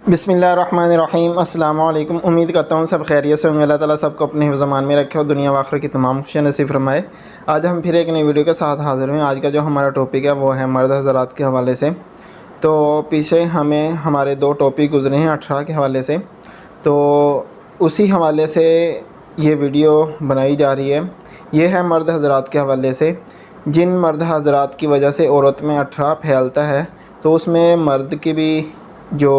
बिस्मिल्लाहिर्रहमानिर्रहीम। अस्सलाम वालेकुम। उम्मीद करता हूँ सब खैरियत से होंगे। अल्लाह ताला सबको अपने हिफ्ज़ ज़मान में रखे और दुनिया व आखिरत की तमाम खुशियाँ नसीब फरमाए। आज हम फिर एक नई वीडियो के साथ हाज़िर हुए। आज का जो हमारा टॉपिक है वो है मर्द हज़रात के हवाले से। तो पीछे हमें हमारे दो टॉपिक गुज़रे हैं 18 के हवाले से, तो उसी हवाले से ये वीडियो बनाई जा रही है। ये है मर्द हज़रात के हवाले से। जिन मर्द हज़रात की वजह से औरत में 18 फैलता है, तो उसमें मर्द की भी जो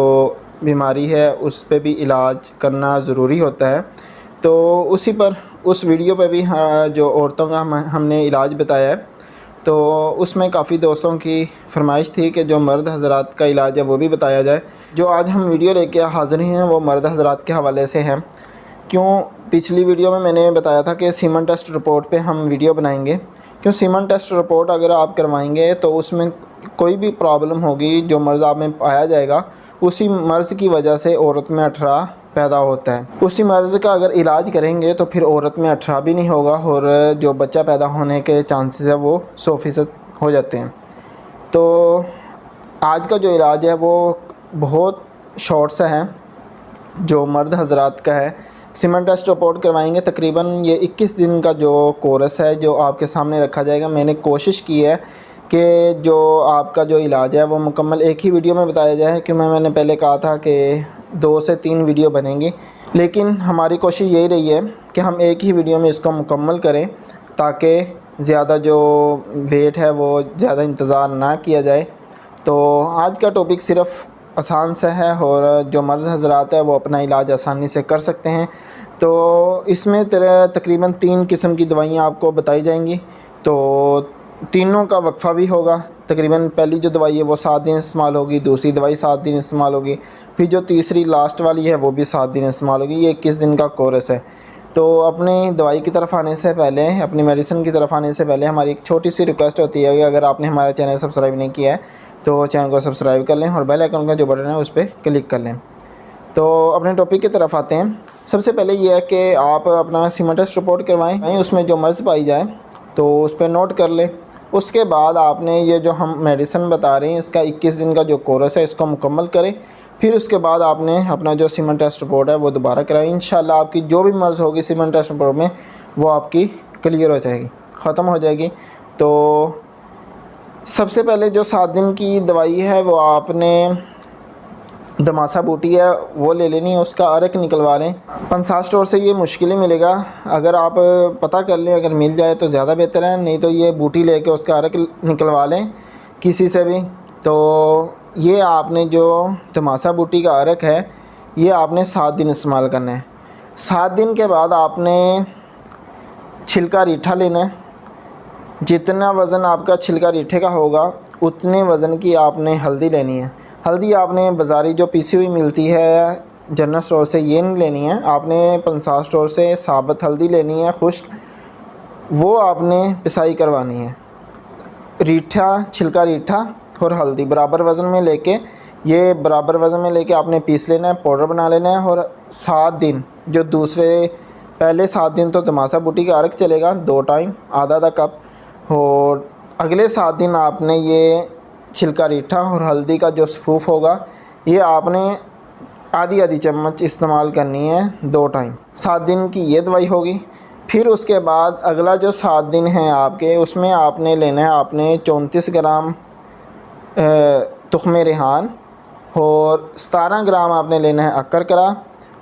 बीमारी है उस पे भी इलाज करना ज़रूरी होता है। तो उसी पर उस वीडियो पे भी जो औरतों का हमने इलाज बताया है, तो उसमें काफ़ी दोस्तों की फरमाइश थी कि जो मर्द हज़रात का इलाज है वो भी बताया जाए। जो आज हम वीडियो लेके हाज़िर हैं वो मर्द हज़रात के हवाले से हैं। क्यों, पिछली वीडियो में मैंने बताया था कि सीमन टेस्ट रिपोर्ट पे हम वीडियो बनाएंगे। क्यों, सीमन टेस्ट रिपोर्ट अगर आप करवाएंगे तो उसमें कोई भी प्रॉब्लम होगी, जो मर्ज़ आप में पाया जाएगा उसी मर्ज़ की वजह से औरत में 18 पैदा होता है। उसी मर्ज़ का अगर इलाज करेंगे तो फिर औरत में 18 भी नहीं होगा और जो बच्चा पैदा होने के चांसेस है वो 100% हो जाते हैं। तो आज का जो इलाज है वो बहुत शॉर्ट सा है, जो मर्द हज़रात का है। सीमन टेस्ट रिपोर्ट करवाएंगे, तकरीबन ये 21 दिन का जो कोर्स है जो आपके सामने रखा जाएगा। मैंने कोशिश की है कि जो आपका जो इलाज है वो मुकम्मल एक ही वीडियो में बताया जाए, क्योंकि मैंने पहले कहा था कि 2 से 3 वीडियो बनेंगी, लेकिन हमारी कोशिश यही रही है कि हम एक ही वीडियो में इसको मुकम्मल करें ताकि ज़्यादा जो वेट है वो ज़्यादा इंतज़ार ना किया जाए। तो आज का टॉपिक सिर्फ़ आसान सा है और जो मर्द हज़रात है वो अपना इलाज आसानी से कर सकते हैं। तो इसमें तकरीबन 3 किस्म की दवाइयाँ आपको बताई जाएंगी, तो तीनों का वक्फ़ा भी होगा। तकरीबन पहली जो दवाई है वो 7 दिन इस्तेमाल होगी, दूसरी दवाई 7 दिन इस्तेमाल होगी, फिर जो तीसरी लास्ट वाली है वो भी 7 दिन इस्तेमाल होगी। ये 21 दिन का कोर्स है। तो अपनी दवाई की तरफ आने से पहले, अपनी मेडिसिन की तरफ आने से पहले हमारी एक छोटी सी रिक्वेस्ट होती है कि अगर आपने हमारा चैनल सब्सक्राइब नहीं किया है तो चैनल को सब्सक्राइब कर लें और बेल आइकन का जो बटन है उस पर क्लिक कर लें। तो अपने टॉपिक की तरफ आते हैं। सबसे पहले ये है कि आप अपना सीमन टेस्ट रिपोर्ट करवाएं, उसमें जो मर्ज़ पाई जाए तो उस पर नोट कर लें। उसके बाद आपने ये जो हम मेडिसिन बता रहे हैं इसका 21 दिन का जो कोर्स है इसको मुकम्मल करें। फिर उसके बाद आपने अपना जो सीमन टेस्ट रिपोर्ट है वो दोबारा कराएं। इंशाल्लाह आपकी जो भी मर्ज़ होगी सीमन टेस्ट रिपोर्ट में वो आपकी क्लियर हो जाएगी, ख़त्म हो जाएगी। तो सबसे पहले जो 7 दिन की दवाई है वो आपने दमासा बूटी है वो ले लेनी है, उसका अर्क निकलवा लें। पंसार स्टोर से ये मुश्किल ही मिलेगा, अगर आप पता कर लें, अगर मिल जाए तो ज़्यादा बेहतर है, नहीं तो ये बूटी लेके उसका अर्क निकलवा लें किसी से भी। तो ये आपने जो दमासा बूटी का अर्क है ये आपने 7 दिन इस्तेमाल करना है। 7 दिन के बाद आपने छिलका रीठा लेना है। जितना वज़न आपका छिलका रीठे का होगा उतने वज़न की आपने हल्दी लेनी है। हल्दी आपने बाज़ारी जो पीसी हुई मिलती है जनरल स्टोर से ये नहीं लेनी है, आपने पंसार स्टोर से साबुत हल्दी लेनी है, खुश्क, वो आपने पिसाई करवानी है। रीठा, छिलका रीठा और हल्दी बराबर वज़न में लेके, ये बराबर वज़न में लेके आपने पीस लेना है, पाउडर बना लेना है। और 7 दिन जो पहले 7 दिन तो तमाशा बूटी का अर्क चलेगा 2 टाइम आधा कप, और अगले 7 दिन आपने ये छिलका रीठा और हल्दी का जो सफ़ूफ होगा ये आपने आधी चम्मच इस्तेमाल करनी है 2 टाइम। 7 दिन की ये दवाई होगी। फिर उसके बाद अगला जो 7 दिन है आपके, उसमें आपने लेना है आपने 34 ग्राम तुख्मे रेहान और 17 ग्राम आपने लेना है अक्कर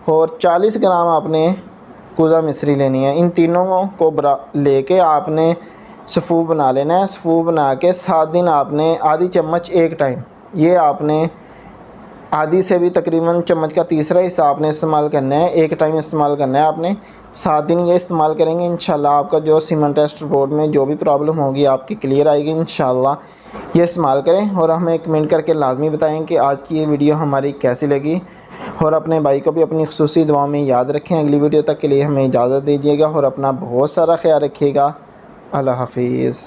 और 40 ग्राम आपने कुज़ा मिस्री लेनी है। इन तीनों को लेके आपने सफ़ूफ बना लेना है। सफ़ूफ बना के 7 दिन आपने आधी चम्मच एक टाइम, ये आपने आधी से भी तकरीबन चम्मच का तीसरा हिस्सा आपने इस्तेमाल करना है, एक टाइम इस्तेमाल करना है आपने। 7 दिन ये इस्तेमाल करेंगे, इंशाल्लाह आपका जो सीमन टेस्ट रिपोर्ट में जो भी प्रॉब्लम होगी आपकी क्लियर आएगी इंशाल्लाह। ये इस्तेमाल करें और हमें कमेंट करके लाजमी बताएं कि आज की ये वीडियो हमारी कैसी लगी, और अपने भाई को भी अपनी खुसूसी दुआओं में याद रखें। अगली वीडियो तक के लिए हमें इजाज़त दीजिएगा और अपना बहुत सारा ख्याल रखिएगा। अल्लाह हाफिज़।